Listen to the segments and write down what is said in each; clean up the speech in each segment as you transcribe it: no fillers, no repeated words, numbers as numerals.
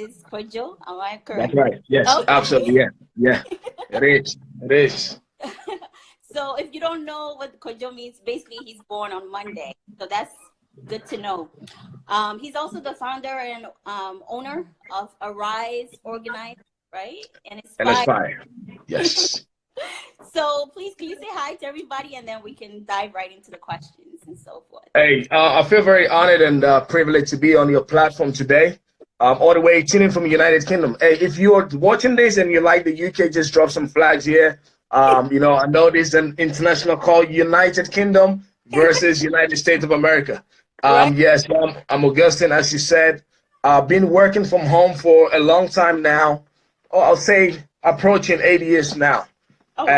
is Kojo. Am I That's correct? right. Yes, Okay. absolutely. Yeah, yeah. It is. It is. So if you don't know what Kojo means, basically he's born on Monday. So that's good to know. He's also the founder and owner of Arise Organize, right? And And it's Inspire. fire. Yes. So please, can you say hi to everybody, and then we can dive right into the questions and so forth. Hey, I feel very honored and privileged to be on your platform today. All the way tuning from the United Kingdom. Hey, if you're watching this and you like the UK, just drop some flags here. I know this is an international call, United Kingdom versus United States of America. Right? Yes, I'm Augustine, as you said. I've been working from home for a long time now. Oh, I'll say approaching 80 years now. Oh wow.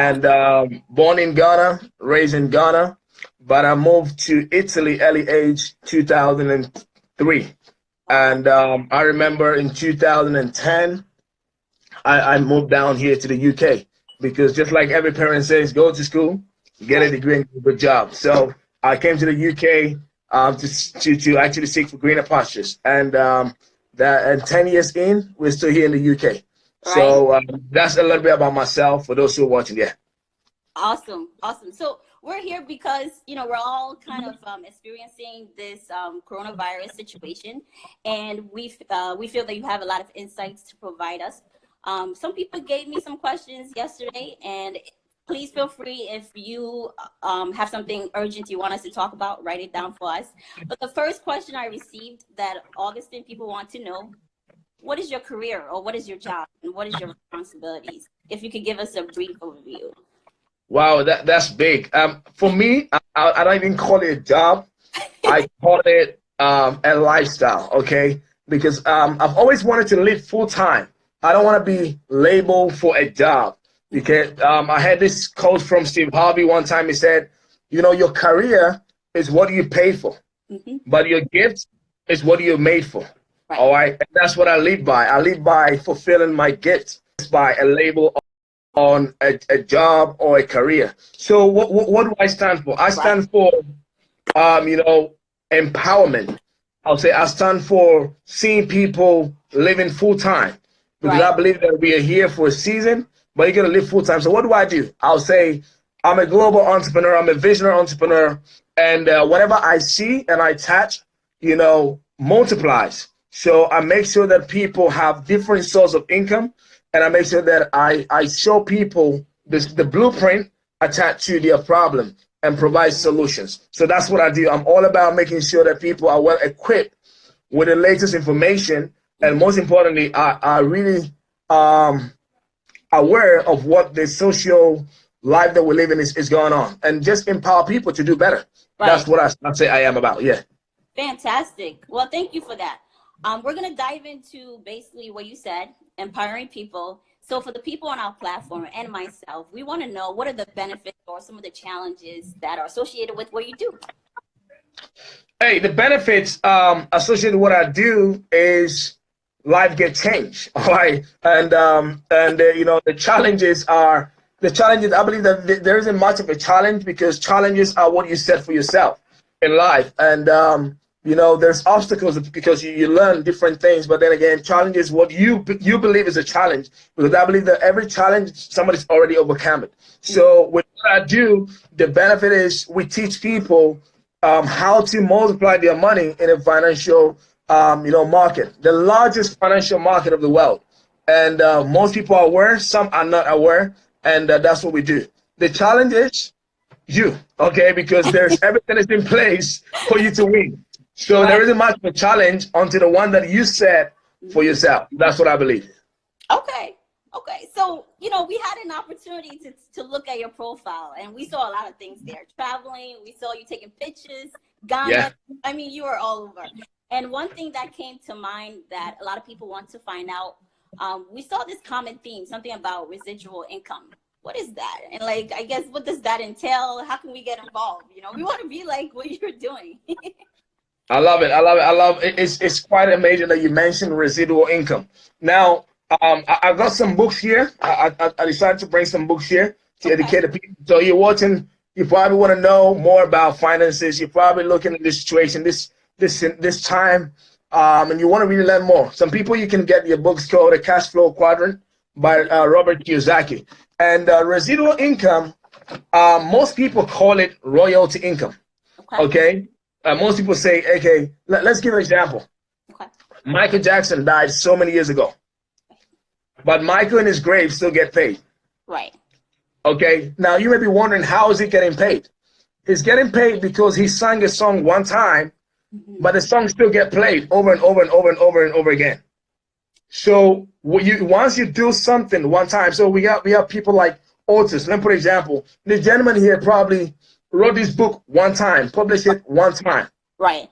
And born in Ghana, raised in Ghana, but I moved to Italy early age 2003. And I remember in 2010, I moved down here to the UK because just like every parent says, go to school, get a degree, and get a good job. So I came to the UK to actually seek for greener pastures. And 10 years in, we're still here in the UK. So that's a little bit about myself for those who are watching. Yeah. Awesome. So we're here because, we're all kind of experiencing this coronavirus situation, and we feel that you have a lot of insights to provide us. Some people gave me some questions yesterday, and please feel free if you have something urgent you want us to talk about, write it down for us. But the first question I received that Augustine people want to know, what is your career, or what is your job, and what is your responsibilities? If you could give us a brief overview. Wow, that's big. For me, I don't even call it a job. I call it a lifestyle, okay? Because I've always wanted to live full time. I don't want to be labeled for a job. Because I had this quote from Steve Harvey one time. He said, your career is what you pay for, but your gift is what you're made for. Right. All right? And that's what I live by. I live by fulfilling my gift by a label on a job or a career. So what do I stand for? I stand for, empowerment. I'll say I stand for seeing people living full time, because I believe that we are here for a season, but you're going to live full time. So what do? I'll say I'm a global entrepreneur. I'm a visionary entrepreneur. And whatever I see and I touch, multiplies. So I make sure that people have different sources of income. And I make sure that I show people the blueprint attached to their problem and provide solutions. So that's what I do. I'm all about making sure that people are well equipped with the latest information, and most importantly, are really aware of what the social life that we're living is going on, and just empower people to do better. Right. That's what I say I am about. Yeah. Fantastic. Well, thank you for that. We're going to dive into basically what you said, empowering people. So for the people on our platform and myself, we want to know, what are the benefits or some of the challenges that are associated with what you do? Hey, the benefits associated with what I do is life gets changed. All right. And the challenges, I believe that there isn't much of a challenge, because challenges are what you set for yourself in life. And there's obstacles because you learn different things, but then again, challenge is what you believe is a challenge, because I believe that every challenge, somebody's already overcome it. So with what I do, the benefit is we teach people how to multiply their money in a financial market, the largest financial market of the world. And most people are aware, some are not aware, and that's what we do. The challenge is you, okay, because there's everything is in place for you to win. So there isn't much of a challenge until the one that you set for yourself. That's what I believe. Okay. So, we had an opportunity to look at your profile, and we saw a lot of things there. Traveling, we saw you taking pictures, Ghana. Yeah. I mean, you were all over. And one thing that came to mind that a lot of people want to find out, we saw this common theme, something about residual income. What is that? And I guess, what does that entail? How can we get involved? We want to be like what you're doing. I love it. It's quite amazing that you mentioned residual income. Now, I've got some books here. I decided to bring some books here to educate the people. So you're watching, you probably want to know more about finances. You're probably looking at this situation, this time and you want to really learn more, some people, you can get your books called The Cash Flow Quadrant by Robert Kiyosaki. And residual income, most people call it royalty income. Okay? Most people say, okay, let's give an example. Okay. Michael Jackson died so many years ago, but Michael in his grave still get paid. Right. Okay? Now, you may be wondering, how is he getting paid? He's getting paid because he sang a song one time, but the song still get played over and over and over and over and over again. So once you do something one time, so we have people like Otis. Let me put an example. The gentleman here probably wrote this book one time, published it one time. Right.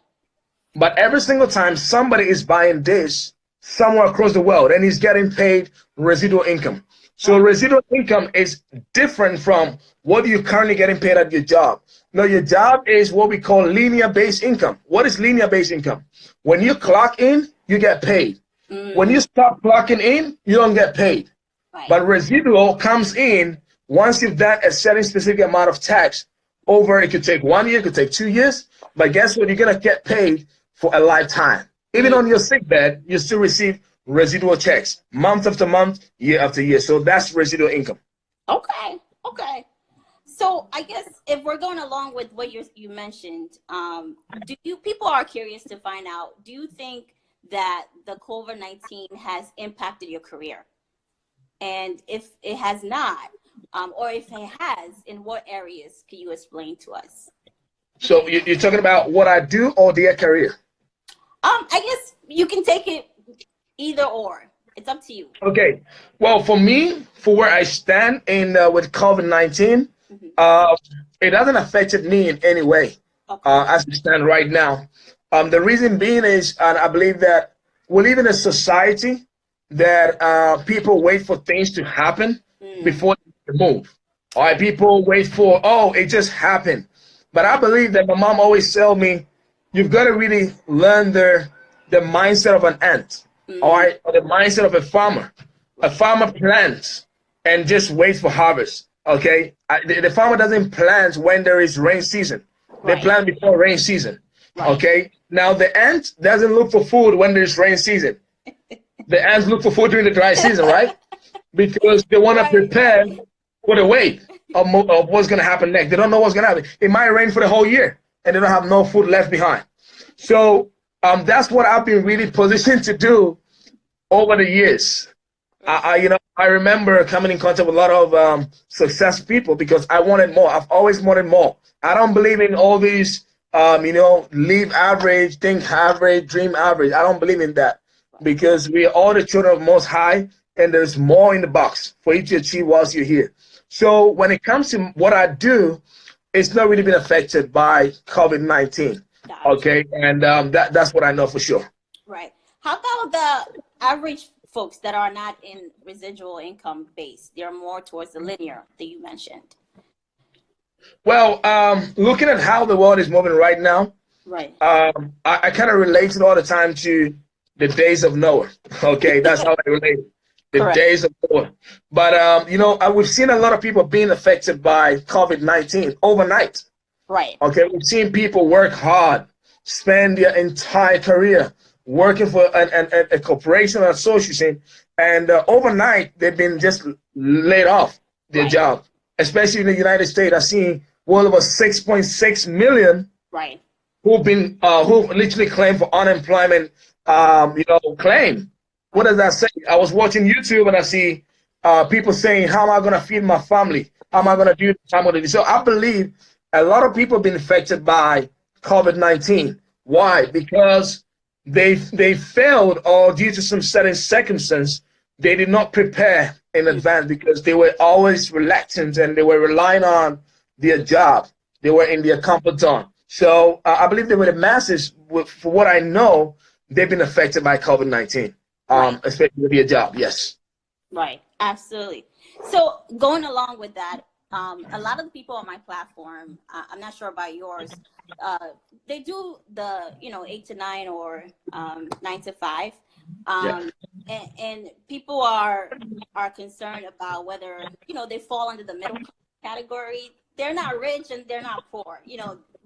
But every single time somebody is buying this somewhere across the world, and he's getting paid residual income. So residual income is different from what you're currently getting paid at your job. Now, your job is what we call linear-based income. What is linear-based income? When you clock in, you get paid. When you stop clocking in, you don't get paid. Right. But residual comes in once you've done a certain specific amount of tax over. It could take 1 year, it could take 2 years, but guess what? You're gonna get paid for a lifetime. Even on your sick bed, you still receive residual checks month after month, year after year. So that's residual income. Okay. Okay. So I guess if we're going along with what you mentioned, people are curious to find out, do you think that the COVID-19 has impacted your career? And if it has not, or if it has, in what areas can you explain to us? So you're talking about what I do or their career? I guess you can take it either or. It's up to you. Okay. Well, for me, for where I stand in with COVID-19, it hasn't affected me in any way as we stand right now. The reason being is, and I believe that we live in a society that people wait for things to happen before they move. All right, people wait for, oh, it just happened. But I believe that my mom always tell me, you've got to really learn the mindset of an ant, all right, or the mindset of a farmer. A farmer plants and just waits for harvest. Okay, the farmer doesn't plant when there is rain season. They plant before rain season. Okay, now the ant doesn't look for food when there's rain season. The ants look for food during the dry season, right? Because they want to prepare for the wait of what's going to happen next. They don't know what's going to happen. It might rain for the whole year, and they don't have no food left behind. So that's what I've been really positioned to do over the years. I remember coming in contact with a lot of successful people because I wanted more. I've always wanted more. I don't believe in all these, live average, think average, dream average. I don't believe in that because we are all the children of Most High, and there's more in the box for you to achieve whilst you're here. So when it comes to what I do, it's not really been affected by COVID-19. Okay, and that's what I know for sure. Right. How about the average folks that are not in residual income base? They're more towards the linear that you mentioned. Well, looking at how the world is moving right now, I kind of relate it all the time to the days of Noah. Okay, that's how I relate it. The days of Noah. But, we've seen a lot of people being affected by COVID-19 overnight. Right. Okay, we've seen people work hard, spend their entire career working for a corporation or association, and overnight they've been just laid off their job. Especially in the United States, I've seen well over 6.6 million who literally claim for unemployment. Claim. What does that say? I was watching YouTube and I see people saying, "How am I going to feed my family? How am I going to do this? How am I going to do?" So I believe a lot of people have been affected by COVID-19. Why? Because they failed, or due to some certain circumstance, they did not prepare in advance because they were always reluctant and they were relying on their job. They were in their comfort zone. So I believe that with the masses, for what I know, they've been affected by COVID-19, especially with their job. Yes. Right. Absolutely. So going along with that, a lot of the people on my platform, I'm not sure about yours, they do the 8 to 9 or 9 to 5, and people are concerned about whether they fall under the middle category. They're not rich and they're not poor,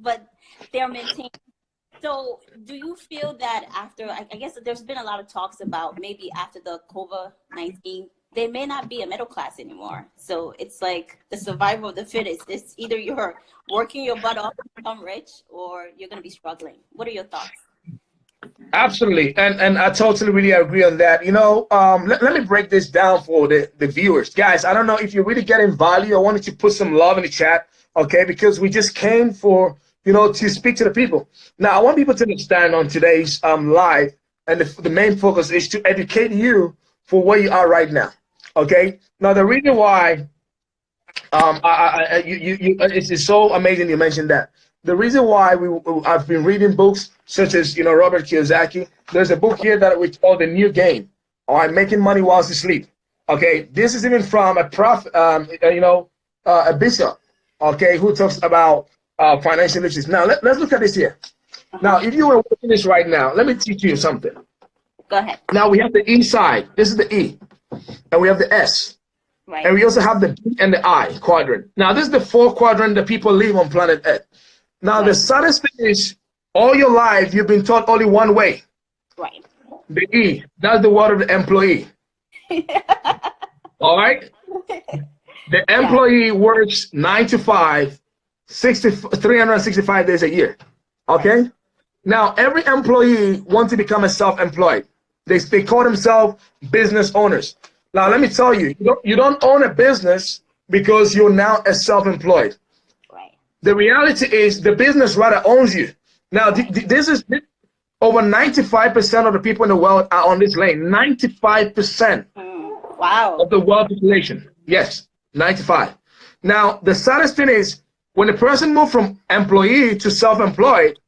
but they're maintaining So do you feel that after, I guess there's been a lot of talks about maybe after the COVID-19, there may not be a middle class anymore. So it's like the survival of the fittest. It's either you're working your butt off to become rich or you're going to be struggling. What are your thoughts? Absolutely, and I totally really agree on that. Let me break this down for the viewers, guys. I don't know if you're really getting value. I wanted to put some love in the chat, okay? Because we just came for to speak to the people. Now, I want people to understand on today's live, and the main focus is to educate you for where you are right now, okay? Now, the reason why it's so amazing you mentioned that. The reason why I've been reading books such as Robert Kiyosaki. There's a book here that we call The New Game. All right, making money whilst you sleep. Okay, this is even from a a bishop. Okay, who talks about financial literacy. Now let's look at this here. Now, if you were watching this right now, let me teach you something. Go ahead. Now we have the E side. This is the E, and we have the S. Right. And we also have the B and the I quadrant. Now, this is the fourth quadrant that people live on planet Earth. Now, the saddest thing is, all your life, you've been taught only one way. Right. The E, that's the word of the employee. All right? The employee works 9 to 5, 365 days a year. Okay? Right. Now, every employee wants to become a self-employed. They call themselves business owners. Now, let me tell you, you don't own a business because you're now a self-employed. Right. The reality is the business rather owns you. Now, this is over 95% of the people in the world are on this lane. 95% wow. of the world population. Yes, 95. Now, the saddest thing is when a person moves from employee to self-employed,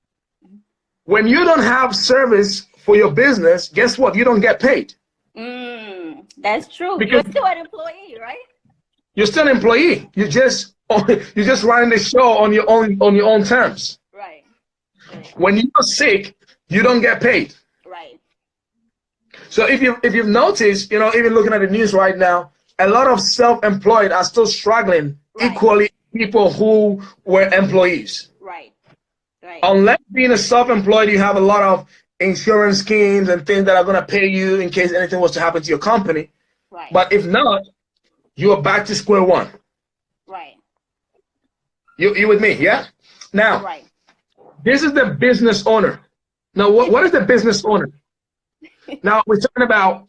when you don't have service for your business, guess what? You don't get paid. That's true. Because you're still an employee, right? You're still an employee. You're just running the show on your own terms. Right. When you're sick, you don't get paid. Right. So if you've noticed, even looking at the news right now, a lot of self-employed are still struggling equally people who were employees. Right. Right. Unless being a self-employed, you have a lot of insurance schemes and things that are going to pay you in case anything was to happen to your company. Right. But if not, you are back to square one. Right. You with me? Yeah. Now, right. This is the business owner. Now, what is the business owner? Now, we're talking about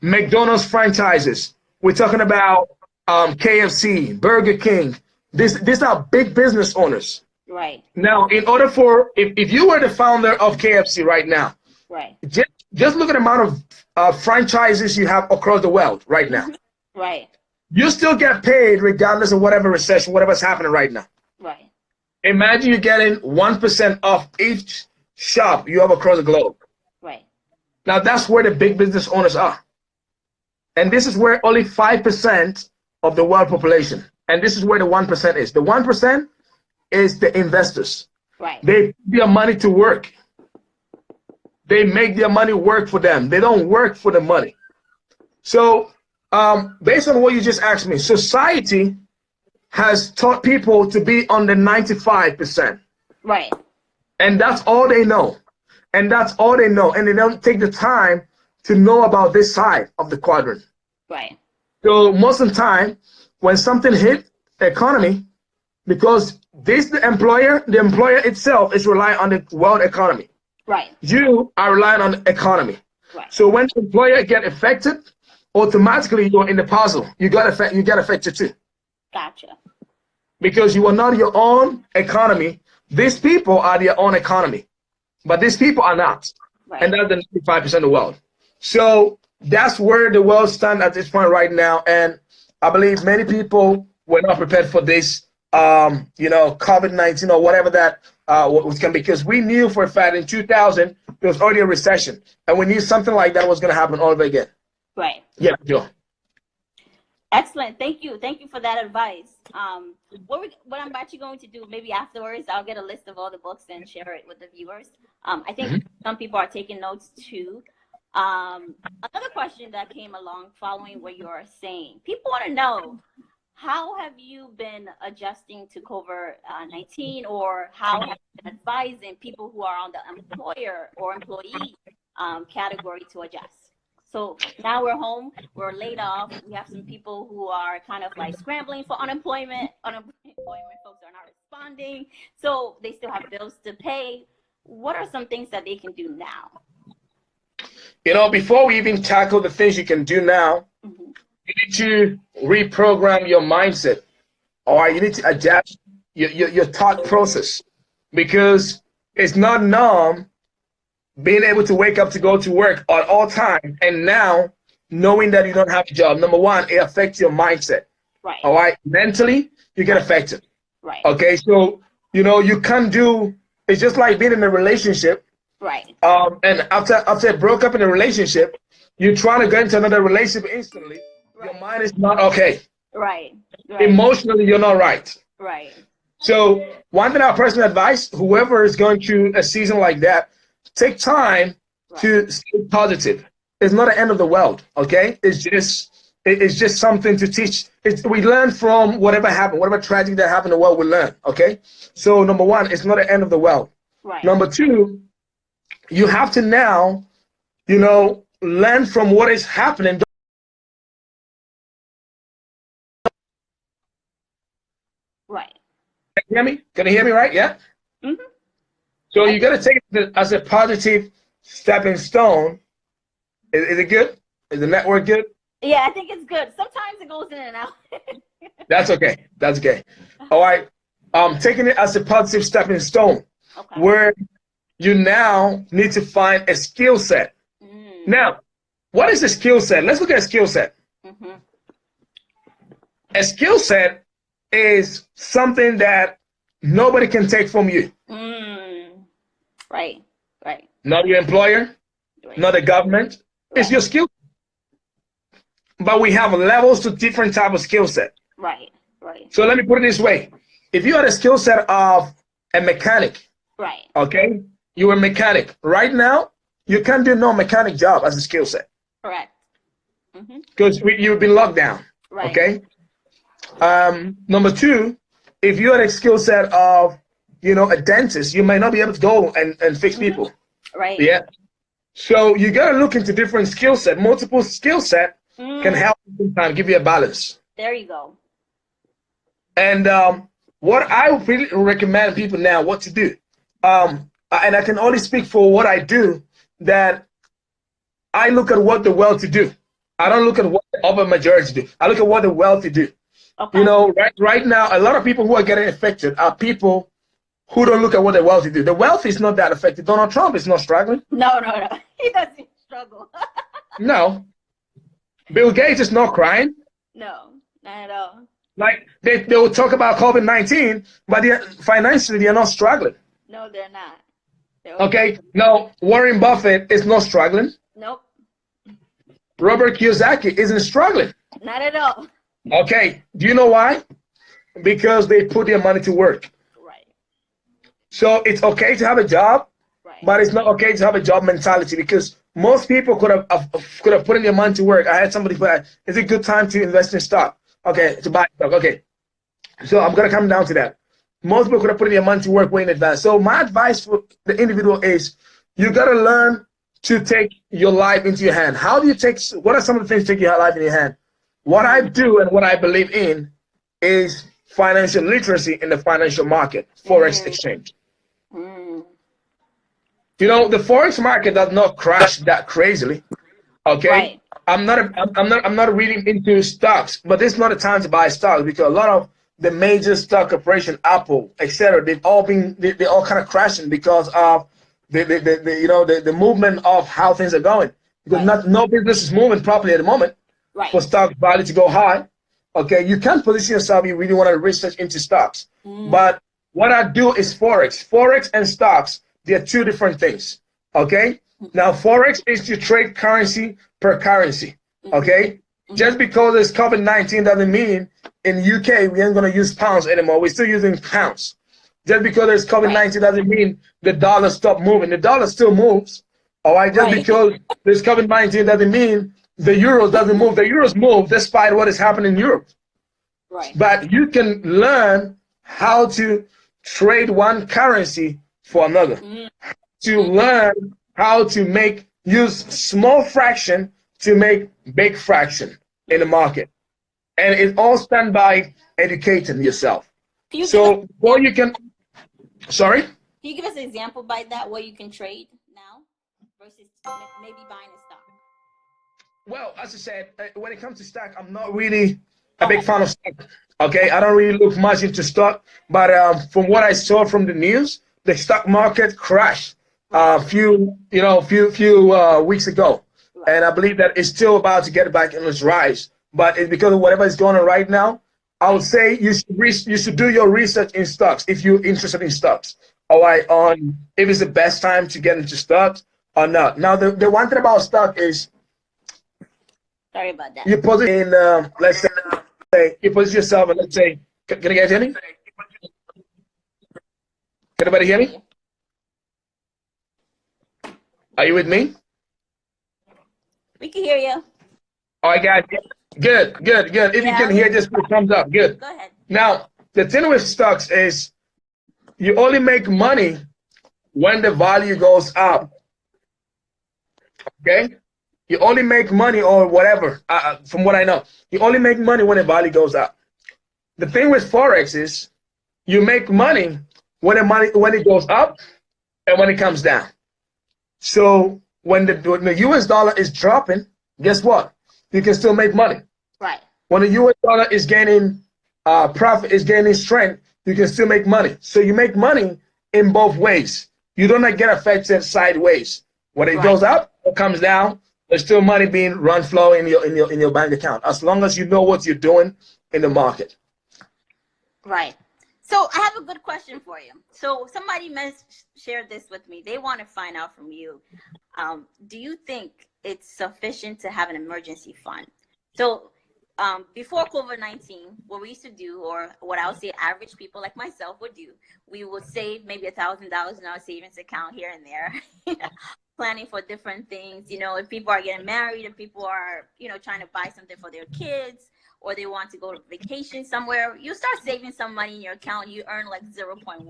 McDonald's franchises. We're talking about KFC, Burger King. These are big business owners. Right. Now, in order for, if you were the founder of KFC right now, right. Just look at the amount of franchises you have across the world right now. Right. You still get paid regardless of whatever recession, whatever's happening right now. Right. Imagine you're getting 1% off each shop you have across the globe. Right. Now, that's where the big business owners are. And this is where only 5% of the world population, and this is where the 1% is. The 1% is the investors. Right. They put their money to work. They make their money work for them. They don't work for the money. So based on what you just asked me, society has taught people to be on the 95%. Right. And that's all they know. And that's all they know. And they don't take the time to know about this side of the quadrant. Right. So most of the time, when something hit the economy, because the employer itself is relying on the world economy. Right. You are relying on the economy. Right. So when the employer get affected, automatically you're in the puzzle. You get affected too. Gotcha. Because you are not your own economy. These people are their own economy. But these people are not. Right. And that's the 95% of the world. So that's where the world stands at this point right now. And I believe many people were not prepared for this, COVID-19 or whatever that was coming, because we knew for a fact in 2000 there was already a recession, and we knew something like that was going to happen all over again. Right. Yeah, Joe. Excellent. Thank you. Thank you for that advice. What I'm actually going to do, maybe afterwards, I'll get a list of all the books and share it with the viewers. I think some people are taking notes too. Another question that came along following what you are saying, people want to know, how have you been adjusting to COVID-19, or how have you been advising people who are on the employer or employee category to adjust? So now we're home, we're laid off. We have some people who are kind of like scrambling for unemployment. Unemployment folks are not responding. So they still have bills to pay. What are some things that they can do now? You know, before we even tackle the things you can do now, you need to reprogram your mindset. All right, you need to adapt your thought process, because it's not norm being able to wake up to go to work at all time, and now knowing that you don't have a job. Number one, it affects your mindset. Right. All right, mentally you get affected. Right. Okay, so you know you can't do. It's just like being in a relationship. Right. And after it broke up in a relationship, you're trying to get into another relationship instantly. Right. Your mind is not okay. Right. Emotionally, you're not right. Right. So one thing I personally advise whoever is going through a season like that, take time to stay positive. It's not the end of the world, okay? It's just something to teach. We learn from whatever happened, whatever tragedy that happened in the world, we learn, okay? So number one, it's not the end of the world. Right. Number two, you have to now, you know, learn from what is happening. Right. Can you hear me? Can you hear me right? Yeah? Mm-hmm. So you got to take it as a positive stepping stone. Is it good? Is the network good? Yeah, I think it's good. Sometimes it goes in and out. That's okay. That's okay. All right. Taking it as a positive stepping stone, where you now need to find a skill set. Now, what is a skill set? Let's look at a skill set. A skill set is something that nobody can take from you. Right. Not your employer, not the government. It's your skill. But we have levels to different type of skill set. Right. So let me put it this way. If you had a skill set of a mechanic, okay, you're a mechanic. Right now, you can't do no mechanic job as a skill set. Correct. Because you've been locked down. Okay. Number two, if you had a skill set of, you know, a dentist, you might not be able to go and fix people. Right. Yeah. So you got to look into different skill set. Multiple skill set can help sometimes give you a balance. There you go. And what I would really recommend people now what to do, and I can only speak for what I do, that I look at what the wealthy do. I don't look at what the upper majority do. I look at what the wealthy do. Okay. You know, right now, a lot of people who are getting affected are people who don't look at what the wealthy do. The wealthy is not that affected. Donald Trump is not struggling. No. He doesn't struggle. No. Bill Gates is not crying. No, not at all. Like, they will talk about COVID-19, but financially, they're not struggling. No, they're not. Okay. Now, Warren Buffett is not struggling. Nope. Robert Kiyosaki isn't struggling. Not at all. Okay. Do you know why? Because they put their money to work. Right. So it's okay to have a job, but it's not okay to have a job mentality, because most people could have put in their money to work. I had somebody put, is it a good time to invest in stock? Okay, to buy stock. Okay. So I'm going to come down to that. Most people could have put in their money to work way in advance. So my advice for the individual is you got to learn to take your life into your hand. How do you what are some of the things to take your life in your hand? What I do and what I believe in is financial literacy in the financial market, Forex exchange. You know, the Forex market does not crash that crazily. Okay. Right. I'm not reading into stocks, but this is not a time to buy stocks, because a lot of the major stock corporation, Apple, etc., they're all kind of crashing because of the movement of how things are going. Because no business is moving properly at the moment for stock value to go high. Okay, you can't position yourself. You really want to research into stocks, but what I do is Forex and stocks. They're two different things. Okay. Now, Forex is to trade currency per currency, okay? Just because there's COVID-19 doesn't mean in UK we ain't going to use pounds anymore. We're still using pounds. Just because there's COVID-19 doesn't mean the dollar stopped moving. The dollar still moves, all right? Just because there's COVID-19 doesn't mean the euros doesn't move. The euros move despite what is happening in Europe. Right. But you can learn how to trade one currency for another, to learn how to use small fraction to make big fraction in the market. And it all stands by educating yourself. So, or you can, sorry? Can you give us an example by that where you can trade now versus maybe buying a stock? Well, as I said, when it comes to stock, I'm not really a big fan of stock. Okay, I don't really look much into stock, but from what I saw from the news, the stock market crashed a few weeks ago, and I believe that it's still about to get back in its rise. But it's because of whatever is going on right now. I would say you should do your research in stocks if you're interested in stocks. All right, on if it's the best time to get into stocks or not. Now, the one thing about stock is, sorry about that. You put it in, let's say, you put yourself, and let's say, can you guys hear me? Can anybody hear me? Are you with me? We can hear you. All right, guys. Good. If you can hear, just put a thumbs up. Good. Go ahead. Now, the thing with stocks is you only make money when the value goes up. Okay? You only make money or whatever, from what I know. You only make money when the value goes up. The thing with Forex is you make money when it goes up and when it comes down. So when the US dollar is dropping, guess what? You can still make money. Right. When the US dollar is gaining profit, is gaining strength, you can still make money. So you make money in both ways. You don't get affected sideways. When it goes up or comes down, there's still money being flow in your bank account, as long as you know what you're doing in the market. Right. So I have a good question for you. So somebody shared this with me. They want to find out from you. Do you think it's sufficient to have an emergency fund? So before COVID-19, what we used to do, or what I would say average people like myself would do, we would save maybe $1,000 in our savings account here and there, planning for different things. You know, if people are getting married, if people are, trying to buy something for their kids, or they want to go to vacation somewhere, you start saving some money in your account. You earn like 0.12%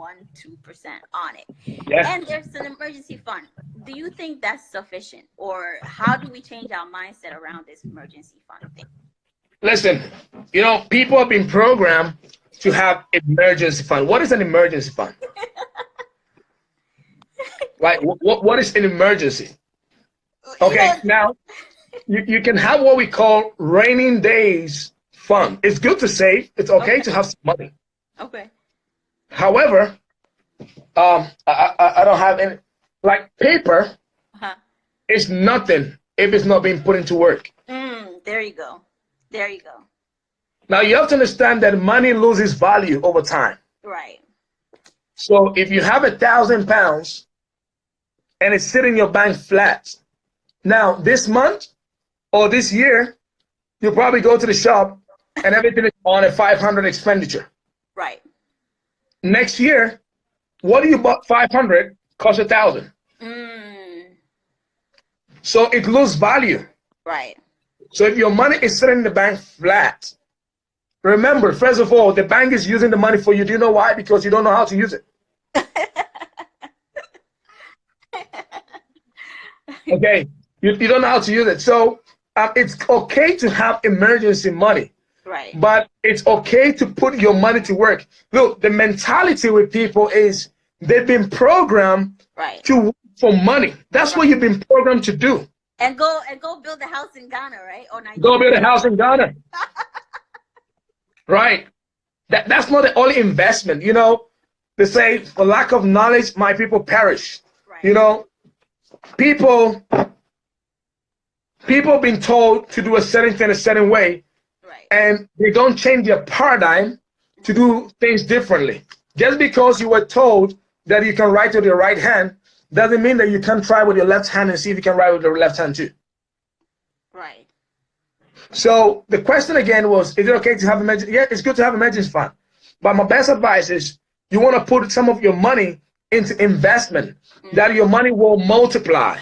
on it. Yes. And there's an emergency fund. Do you think that's sufficient? Or how do we change our mindset around this emergency fund thing? Listen, people have been programmed to have emergency fund. What is an emergency fund? Like, what is an emergency? Okay, now, you can have what we call raining days fund. It's good to save. It's okay to have some money. Okay. However, I don't have any, like paper is nothing if it's not being put into work. There you go. There you go. Now, you have to understand that money loses value over time. Right. So if you have £1,000 and it's sitting in your bank flat, now this month or this year, you'll probably go to the shop and everything is on a 500 expenditure. Right. Next year, what do you bought 500 cost 1,000. So it loses value. Right. So if your money is sitting in the bank flat, remember, first of all, the bank is using the money for you. Do you know why? Because you don't know how to use it. Okay, you don't know how to use it. So it's okay to have emergency money. Right. But it's okay to put your money to work. Look, the mentality with people is they've been programmed to work for money. That's what you've been programmed to do. And go build a house in Ghana, right? Or Nigeria. Go build a house in Ghana. Right. That's not the only investment. They say, for lack of knowledge, my people perish. Right. People been told to do a certain thing a certain way, and they don't change their paradigm to do things differently. Just because you were told that you can write with your right hand doesn't mean that you can't try with your left hand and see if you can write with your left hand too. Right. So the question again was, is it okay to have emergency? Yeah, it's good to have emergency fund. But my best advice is you want to put some of your money into investment that your money will multiply.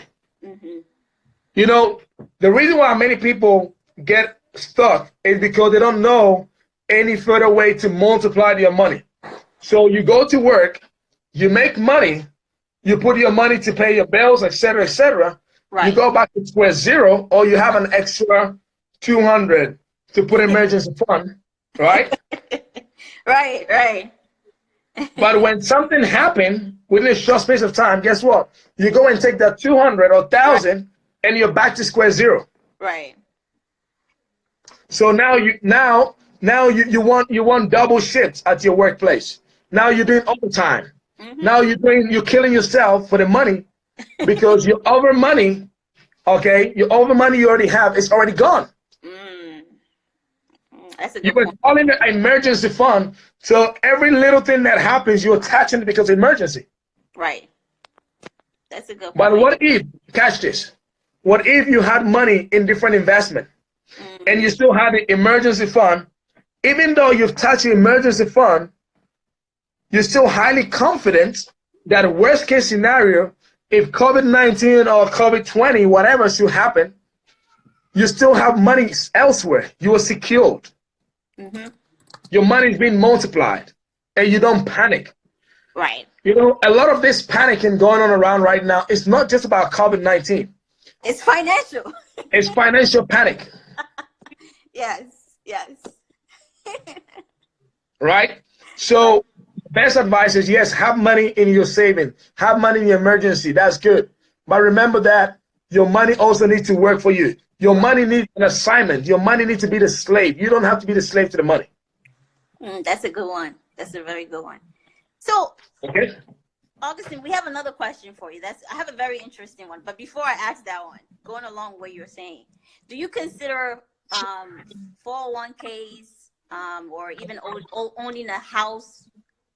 The reason why many people get stuck is because they don't know any further way to multiply your money. So you go to work, you make money, you put your money to pay your bills, etc., etc. Right. You go back to square zero, or you have an extra 200 to put in emergency fund, right? Right. But when something happened within a short space of time, guess what? You go and take that 200 or 1,000, and you're back to square zero. Right. So now you want double shifts at your workplace. Now you're doing overtime. Now you're killing yourself for the money because your over money, okay, your over money you already have is already gone. That's a good You were calling an emergency fund, so every little thing that happens, you're attaching it because of emergency. Right. That's a good point. But what if, catch this, what if you had money in different investment and you still had an emergency fund, even though you've touched the emergency fund, you're still highly confident that worst case scenario, if COVID-19 or COVID-20, whatever should happen, you still have money elsewhere. You are secured. Your money is being multiplied and you don't panic. Right. You know, a lot of this panicking going on around right now, it's not just about COVID-19. It's financial. It's financial panic. Yes. Right? So best advice is, yes, have money in your saving, have money in your emergency. That's good. But remember that your money also needs to work for you. Your money needs an assignment. Your money needs to be the slave. You don't have to be the slave to the money. That's a good one. That's a very good one. So, okay, Augustine, we have another question for you. I have a very interesting one. But before I ask that one, going along with what you're saying, do you consider 401ks or even owning a house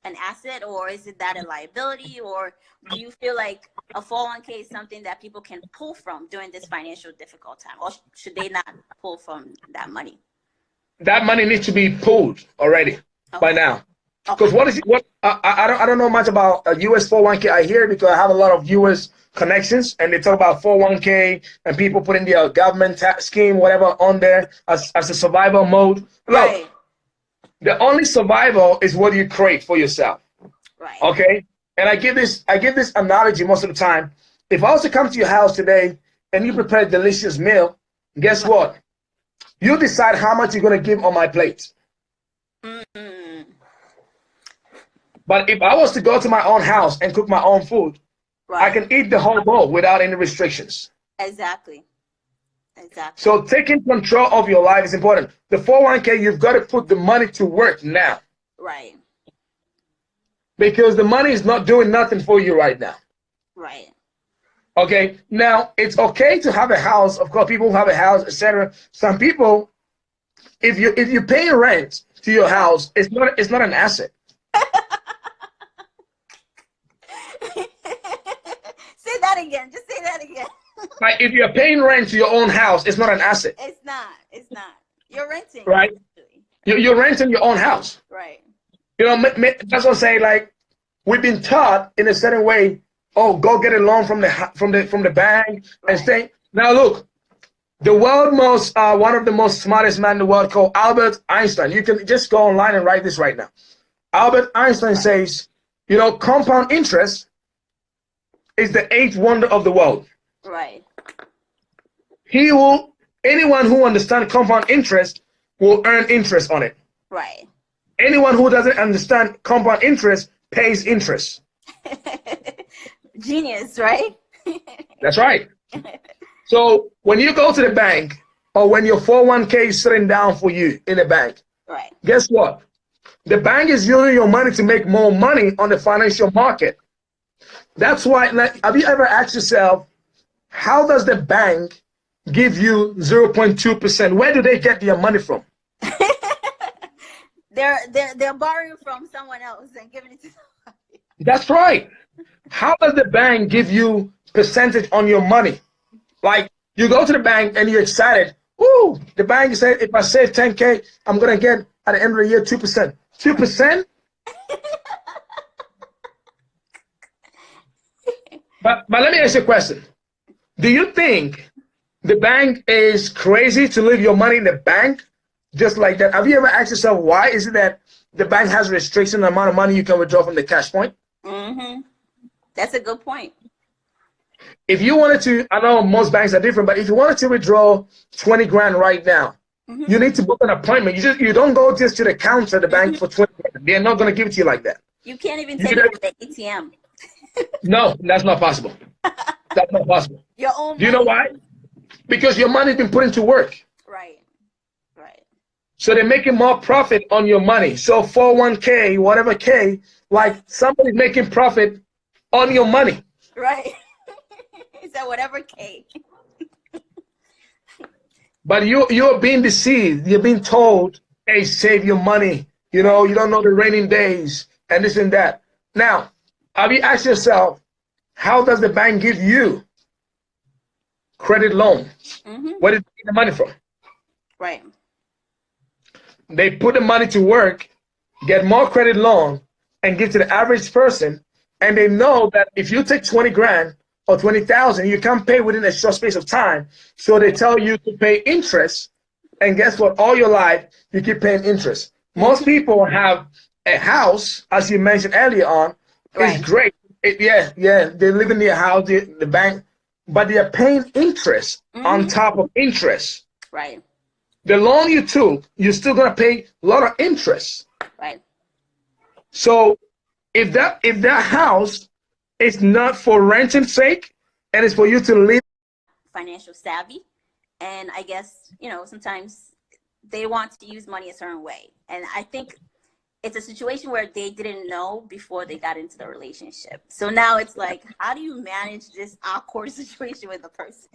an asset, or is it that a liability, or do you feel like a 401k is something that people can pull from during this financial difficult time, or should they not pull from that money? That money needs to be pulled already by now. Because I don't know much about a US 401k. I hear it because I have a lot of US connections, and they talk about 401k and people putting their government tax scheme, whatever, on there as a survival mode. Look, the only survival is what you create for yourself. Right. Okay. And I give this analogy most of the time. If I was to come to your house today and you prepare a delicious meal, guess what? You decide how much you're going to give on my plate. But if I was to go to my own house and cook my own food, I can eat the whole bowl without any restrictions. Exactly. So taking control of your life is important. The 401k, you've got to put the money to work now. Right. Because the money is not doing nothing for you right now. Right. Okay. Now, it's okay to have a house. Of course, people who have a house, etc. Some people, if you pay rent to your house, it's not an asset. Say that again. Just say that again. Like, if you're paying rent to your own house, it's not an asset. It's not. You're renting. Right. You're renting your own house. Right. You know, that's what I'm saying. Like, we've been taught in a certain way. Oh, go get a loan from the bank and stay. Now look, the one of the most smartest man in the world, called Albert Einstein. You can just go online and write this right now. Albert Einstein says, you know, compound interest is the eighth wonder of the world. Right. Anyone who understands compound interest will earn interest on it. Right. Anyone who doesn't understand compound interest pays interest. Genius, right? That's right. So when you go to the bank, or when your 401k is sitting down for you in the bank, right, guess what? The bank is using your money to make more money on the financial market. That's why, like, have you ever asked yourself, how does the bank give you 0.2%? Where do they get their money from? They're borrowing from someone else and giving it to somebody. That's right. How does the bank give you percentage on your money? Like, you go to the bank and you're excited. Ooh, the bank said if I save 10K, I'm gonna get at the end of the year 2%. 2%? But let me ask you a question. Do you think the bank is crazy to leave your money in the bank, just like that. Have you ever asked yourself, why is it that the bank has a restriction on the amount of money you can withdraw from the cash point? Mm-hmm. That's a good point. If you wanted to, I know most banks are different, but if you wanted to withdraw 20 grand right now, you need to book an appointment. You don't go just to the counter at the bank for 20 grand. They're not going to give it to you like that. You can't even take it with the ATM. No, that's not possible. That's not possible. Your own money. Do you know why? Because your money's been put into work. Right. Right. So they're making more profit on your money. So 401k, whatever K, like somebody's making profit on your money. Right. Is that whatever K? But you're being deceived. You're being told, hey, save your money. You know, you don't know the raining days and this and that. Now, have you asked yourself, how does the bank give you credit loan? Where did they get the money from? Right. They put the money to work, get more credit loan, and give to the average person. And they know that if you take 20 grand or 20,000, you can't pay within a short space of time. So they tell you to pay interest. And guess what? All your life, you keep paying interest. Most people have a house, as you mentioned earlier on. It's great. Yeah. They live in their house, the bank, but they are paying interest on top of interest. Right. The loan you took, you're still going to pay a lot of interest. Right. So if that house is not for renting sake and it's for you to live. Financial savvy. And I guess, sometimes they want to use money a certain way. And I think it's a situation where they didn't know before they got into the relationship. So now it's like, how do you manage this awkward situation with a person?